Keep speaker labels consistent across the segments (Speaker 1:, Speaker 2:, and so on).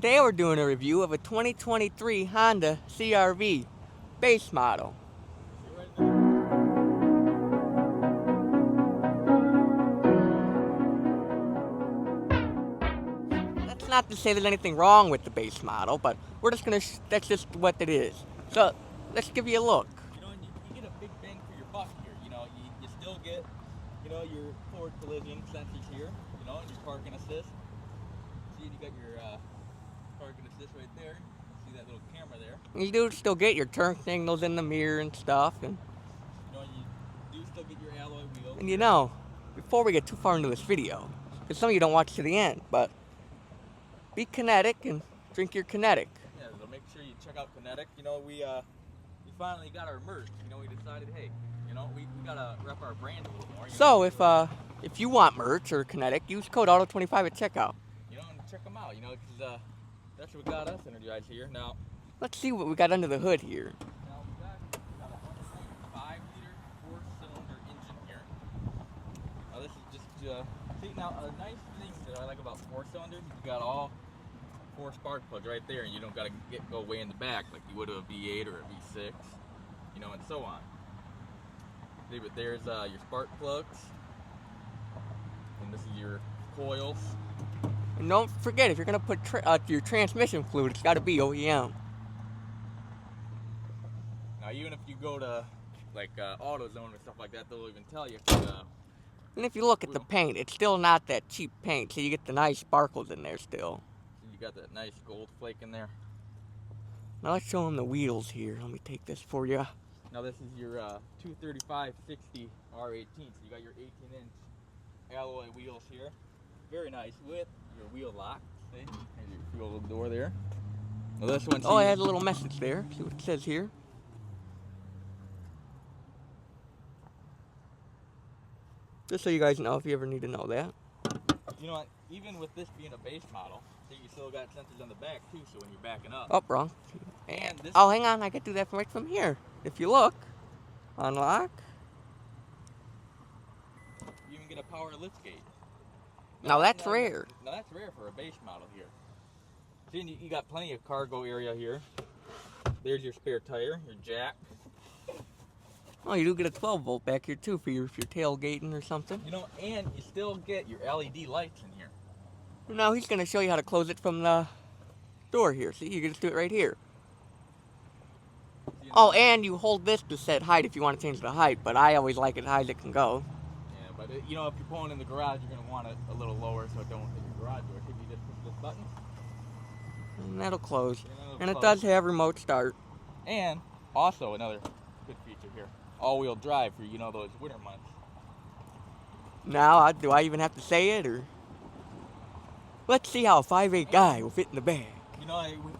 Speaker 1: Today we're doing a review of a 2023 Honda CR-V base model. That's not to say there's anything wrong with the base model, but we're just gonna, that's just what it is. So let's give you a look.
Speaker 2: You know, you get a big bang for your buck here. You know, you still get, your forward collision sensors here, and your parking assist. See, you got your parking assist right there. See that little camera there?
Speaker 1: You do still get your turn signals in the mirror and stuff, and
Speaker 2: You do still get your alloy wheels.
Speaker 1: and before we get too far into this video, because some of you don't watch to the end, but be kinetic and drink your kinetic.
Speaker 2: Yeah, so make sure you check out Kinetic. We finally got our merch. We decided, hey, we gotta rep our brand a little more.
Speaker 1: So if you want merch or kinetic, use code AUTO25 at checkout.
Speaker 2: And check them out. Because that's what got us energized here. Now,
Speaker 1: Let's see what we got under the hood here.
Speaker 2: Now we got a 5-liter 4-cylinder engine here. Now this is just see, now a nice thing that I like about 4-cylinders is you got all 4 spark plugs right there, and you don't got to go way in the back like you would a V8 or a V6, and so on. See, but there's your spark plugs, and this is your coils.
Speaker 1: And don't forget, if you're gonna put your transmission fluid, it's got to be OEM.
Speaker 2: Now even if you go to like AutoZone and stuff like that, they'll even tell you.
Speaker 1: And if you look at the paint, it's still not that cheap paint, so you get the nice sparkles in there still.
Speaker 2: You got that nice gold flake in there.
Speaker 1: Now let's show them the wheels here. Let me take this for you.
Speaker 2: Now this is your 235/60 R18, so you got your 18-inch alloy wheels here. Very nice with your wheel lock. See, there's your little door there. Now this one.
Speaker 1: Oh, it has a little message there. See what it says here. Just so you guys know, if you ever need to know that.
Speaker 2: You know what? Even with this being a base model, see, you still got sensors on the back too. So when you're backing up.
Speaker 1: Oh, wrong.
Speaker 2: And this.
Speaker 1: Oh, hang on. I can do that right from here. If you look, unlock.
Speaker 2: You even get a power lift gate.
Speaker 1: Now that's rare.
Speaker 2: Now that's rare for a base model here. See, you got plenty of cargo area here. There's your spare tire, your jack.
Speaker 1: Oh, you do get a 12-volt back here too for if you're tailgating or something.
Speaker 2: And you still get your LED lights in here.
Speaker 1: Now he's going to show you how to close it from the door here. See, you can just do it right here. Oh, and you hold this to set height if you want to change the height, but I always like it high as it can go.
Speaker 2: Yeah, but if you're pulling in the garage, you're going to want it a little lower so it don't hit your garage door. So you just push this button.
Speaker 1: And that'll close. And
Speaker 2: close.
Speaker 1: It does have remote start.
Speaker 2: And also another good feature here, all-wheel drive for those winter months.
Speaker 1: Now, do I even have to say it, or? Let's see how a 5'8" guy will fit in the bag.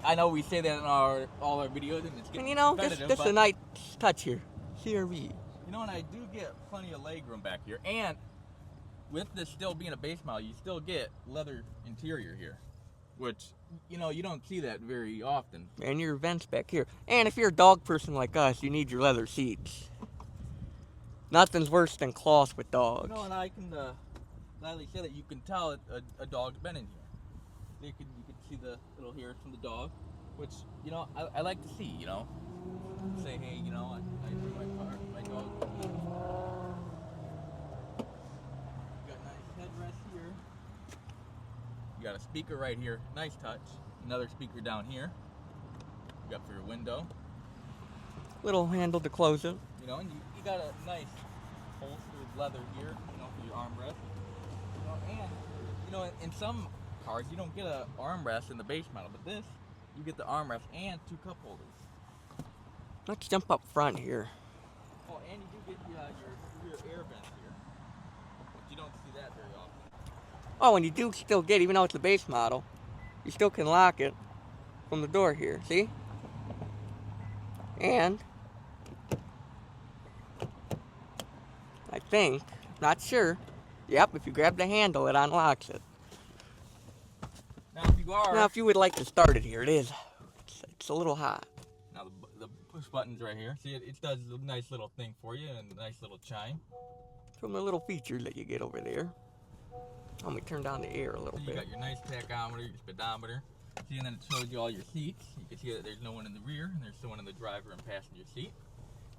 Speaker 2: I know we say that in all our videos, and it's getting repetitive,
Speaker 1: just a nice touch here. CR-V.
Speaker 2: And I do get plenty of leg room back here, and with this still being a base model, you still get leather interior here, which you don't see that very often.
Speaker 1: And your vents back here. And if you're a dog person like us, you need your leather seats. Nothing's worse than cloth with dogs.
Speaker 2: And I can gladly say that you can tell a dog's been in here. You can see the little hairs from the dog, which I like to see. Say, hey, I see my dog. You got a nice headrest here. You got a speaker right here, nice touch. Another speaker down here. You got for your window.
Speaker 1: Little handle to close it.
Speaker 2: And you got a nice holstered leather here, for your armrest. And in some cars you don't get an armrest in the base model, but this you get the armrest and 2 cup holders.
Speaker 1: Let's jump up front here.
Speaker 2: Oh, and you do get your rear air vents here, but you don't see that very often.
Speaker 1: Oh, and you do still get, even though it's a base model, you still can lock it from the door here, see? And I think, not sure, yep, if you grab the handle, it unlocks it. Now, if you would like to start it here, it's a little hot.
Speaker 2: Now, the push button's right here. See, it does a nice little thing for you and a nice little chime.
Speaker 1: From the little features that you get over there. Let me turn down the air a little bit.
Speaker 2: You got your nice tachometer, your speedometer. See, and then it shows you all your seats. You can see that there's no one in the rear, and there's someone in the driver and passenger seat.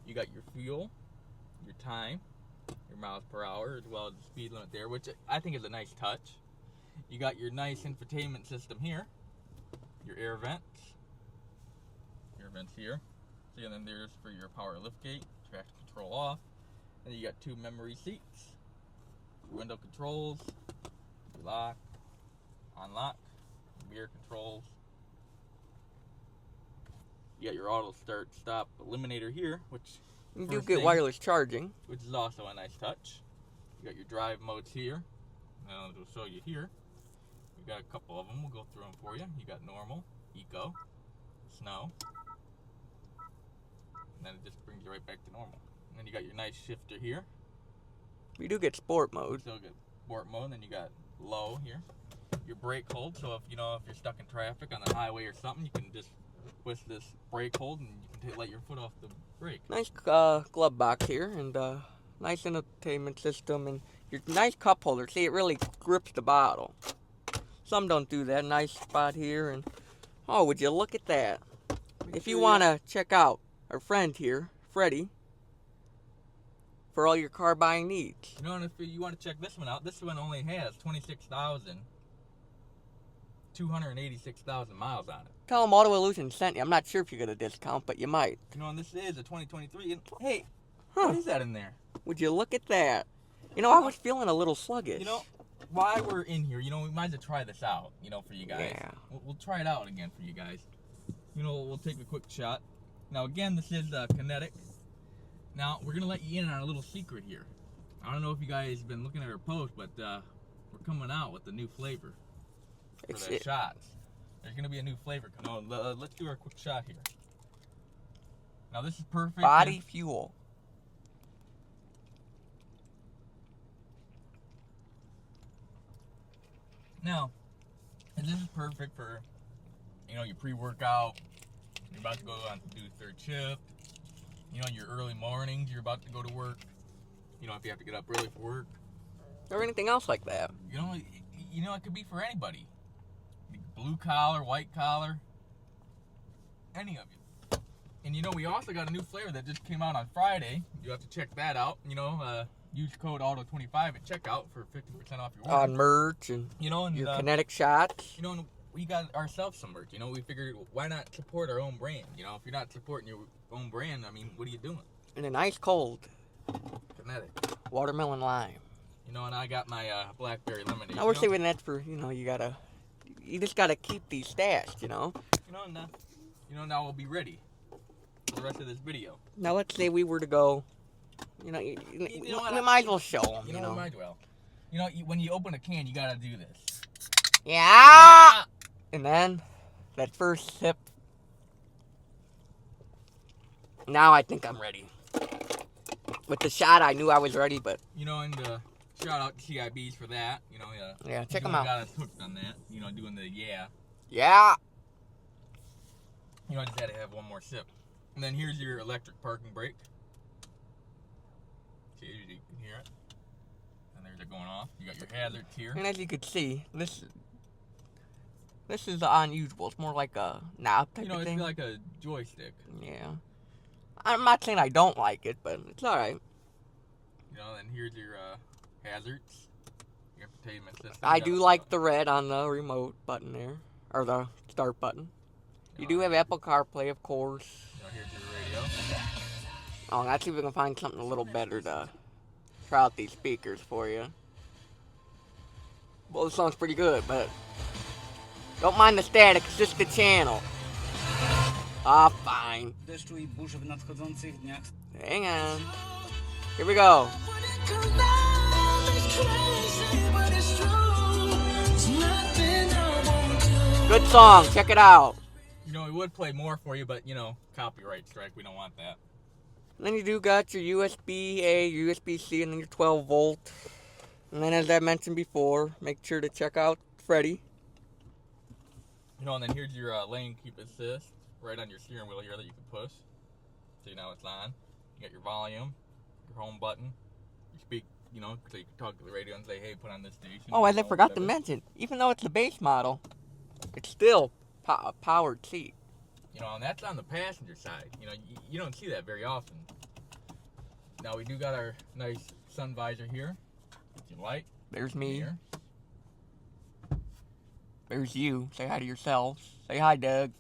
Speaker 2: You got your fuel, your time, your miles per hour, as well as the speed limit there, which I think is a nice touch. You got your nice infotainment system here, your air vents here. See, and then there's for your power liftgate, traction control off. And you got 2 memory seats, window controls, lock, unlock, mirror controls. You got your auto start stop eliminator here, which
Speaker 1: you do get wireless charging,
Speaker 2: which is also a nice touch. You got your drive modes here. I'll just show you here. We got a couple of them. We'll go through them for you. You got normal, eco, snow, and then it just brings you right back to normal. And then you got your nice shifter here.
Speaker 1: we do get sport mode.
Speaker 2: Still get sport mode. And then you got low here. Your brake hold. So if if you're stuck in traffic on the highway or something, you can just twist this brake hold and you can let your foot off the brake.
Speaker 1: Nice glove box here, and nice entertainment system, and your nice cup holder. See, it really grips the bottle. Some don't do that. Nice spot here, and oh, would you look at that? If you want to check out our friend here, Freddie, for all your car buying needs.
Speaker 2: And if you want to check this one out, this one only has 286,000 miles on it.
Speaker 1: Tell them Auto Illusion sent you. I'm not sure if you get a discount, but you might.
Speaker 2: And this is a 2023. And hey, what is that in there?
Speaker 1: Would you look at that? I was feeling a little sluggish.
Speaker 2: While we're in here, we might as well try this out, for you guys.
Speaker 1: Yeah.
Speaker 2: We'll try it out again for you guys. We'll take a quick shot. Now, again, this is kinetic. Now, we're going to let you in on a little secret here. I don't know if you guys have been looking at our post, but we're coming out with a new flavor for the shots. There's going to be a new flavor. Let's do our quick shot here. Now, this is perfect.
Speaker 1: Body fuel.
Speaker 2: Now, and this is perfect for, your pre-workout. You're about to go on to do third shift. Your early mornings, you're about to go to work. If you have to get up early for work.
Speaker 1: Or anything else like that.
Speaker 2: It could be for anybody. Blue collar, white collar, any of you. And we also got a new flavor that just came out on Friday. You have to check that out. Use code AUTO25 at checkout for 50% off your order.
Speaker 1: On merch and your kinetic shots.
Speaker 2: And we got ourselves some merch. We figured, why not support our own brand? If you're not supporting your own brand, what are you doing?
Speaker 1: And an ice cold
Speaker 2: kinetic
Speaker 1: watermelon lime.
Speaker 2: And I got my blackberry lemonade.
Speaker 1: Now we're saving that for, you just gotta keep these stashed,
Speaker 2: now we'll be ready for the rest of this video.
Speaker 1: Now let's say we were to go, you might as well show them,
Speaker 2: You might as well. When you open a can, you gotta do this.
Speaker 1: Yeah! And then, that first sip. Now I think I'm ready. With the shot, I knew I was ready, but...
Speaker 2: And shout out to CIBs for that.
Speaker 1: Yeah, check them out.
Speaker 2: Got us hooked on that. Doing the yeah.
Speaker 1: Yeah!
Speaker 2: I just had to have one more sip. And then here's your electric parking brake. See, you can hear it. And there's it going off. You got your hazards here.
Speaker 1: And as you can see, this is unusual. It's more like a knob type of thing.
Speaker 2: It's like a joystick.
Speaker 1: Yeah. I'm not saying I don't like it, but it's alright.
Speaker 2: And here's your hazards. Your entertainment system.
Speaker 1: I do like the red on the remote button there. Or the start button. You do have Apple CarPlay, of course.
Speaker 2: Here's your radio.
Speaker 1: Oh, let's see if we can find something a little better to try out these speakers for you. Well, this song's pretty good, but don't mind the static, it's just the channel. Ah, fine.
Speaker 3: Deszczu i burz w nadchodzących dniach.
Speaker 1: Hang on. Here we go. Good song, check it out.
Speaker 2: We would play more for you, but, copyright strike, we don't want that.
Speaker 1: And then you do got your USB-A, USB-C, and then your 12 volt. And then as I mentioned before, make sure to check out Freddie.
Speaker 2: And then here's your lane keep assist right on your steering wheel here that you can push. So now it's on. You got your volume, your home button. You speak, so you can talk to the radio and say, hey, put on this station.
Speaker 1: Oh, as I forgot to mention, even though it's a base model, it's still powered seat.
Speaker 2: You know, and that's on the passenger side. You know, you don't see that very often. Now we do got our nice sun visor here. You can light.
Speaker 1: There's me.
Speaker 2: Here.
Speaker 1: There's you. Say hi to yourselves. Say hi, Doug.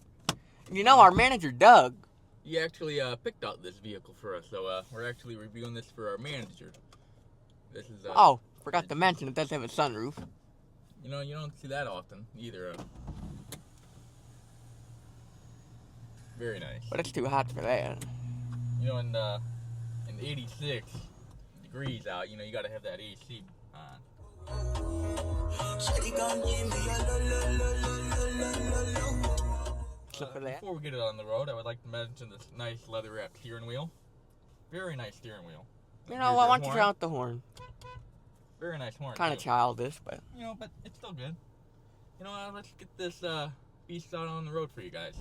Speaker 1: You know, our manager, Doug.
Speaker 2: He actually picked out this vehicle for us, so we're actually reviewing this for our manager. This is
Speaker 1: Oh, forgot to mention it does have a sunroof.
Speaker 2: You know, you don't see that often either. Very nice.
Speaker 1: But it's too hot for that.
Speaker 2: You know, in 86 degrees out, you know, you gotta have that AC on.
Speaker 1: So for that.
Speaker 2: Before we get it on the road, I would like to mention this nice leather-wrapped steering wheel. Very nice steering wheel.
Speaker 1: You know, I want to try out the horn.
Speaker 2: Very nice horn.
Speaker 1: Kind of childish, but.
Speaker 2: You know, but it's still good. You know, let's get this beast out on the road for you guys.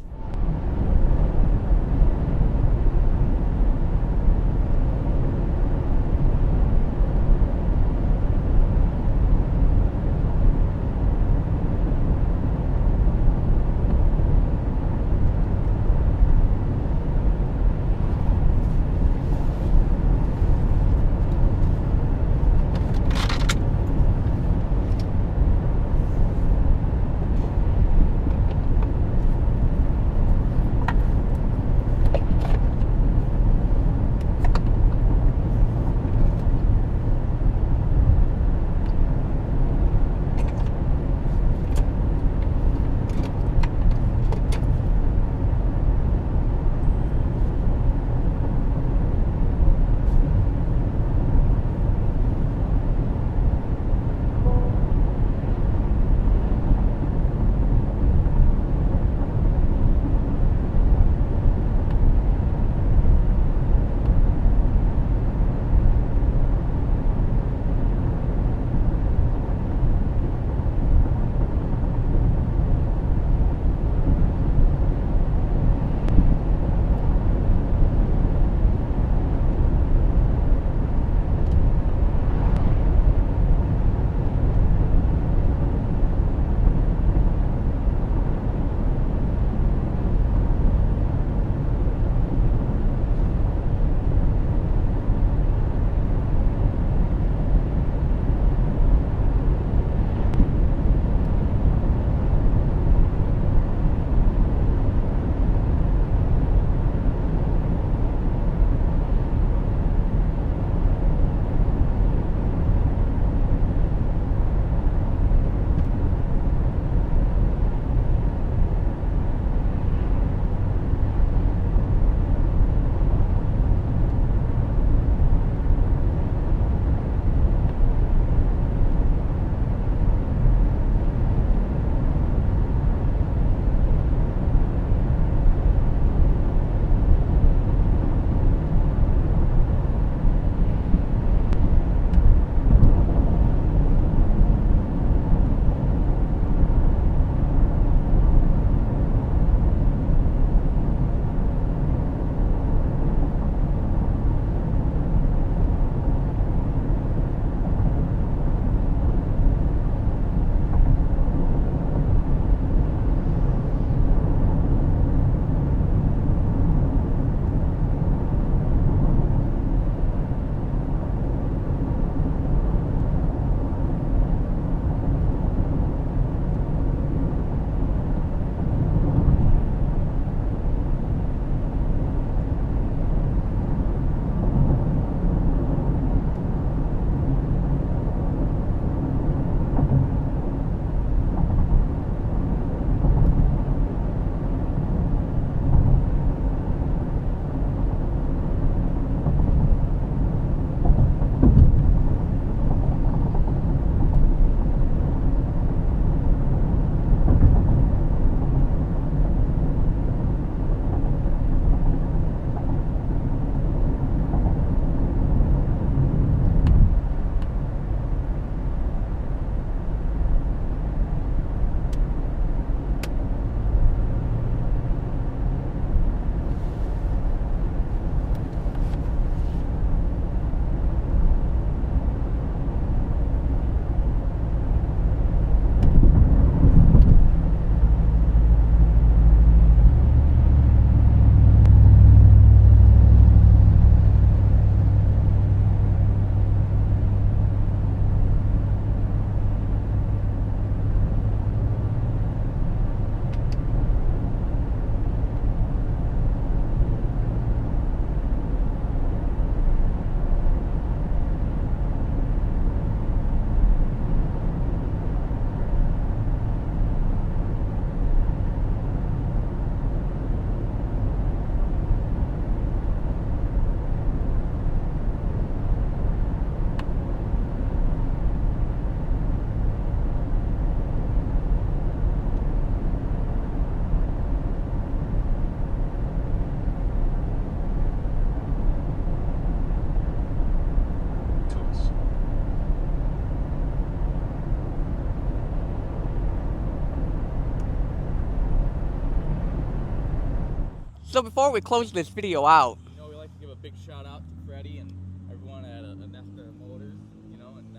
Speaker 1: So before we close this video out,
Speaker 2: You know, we like to give a big shout out to Freddie and everyone at Nesta Motors, you know, and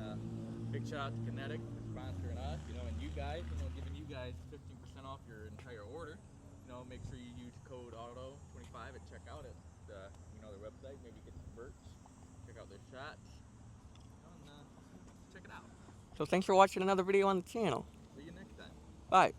Speaker 2: big shout out to Kinetic for sponsoring us, you know, and you guys, you know, giving you guys 15% off your entire order. You know, make sure you use code AUTO25 at checkout at you know, their website. Maybe get some merch, check out their shots, you know, and check it out.
Speaker 1: so thanks for watching another video on the channel.
Speaker 2: See you next time.
Speaker 1: Bye.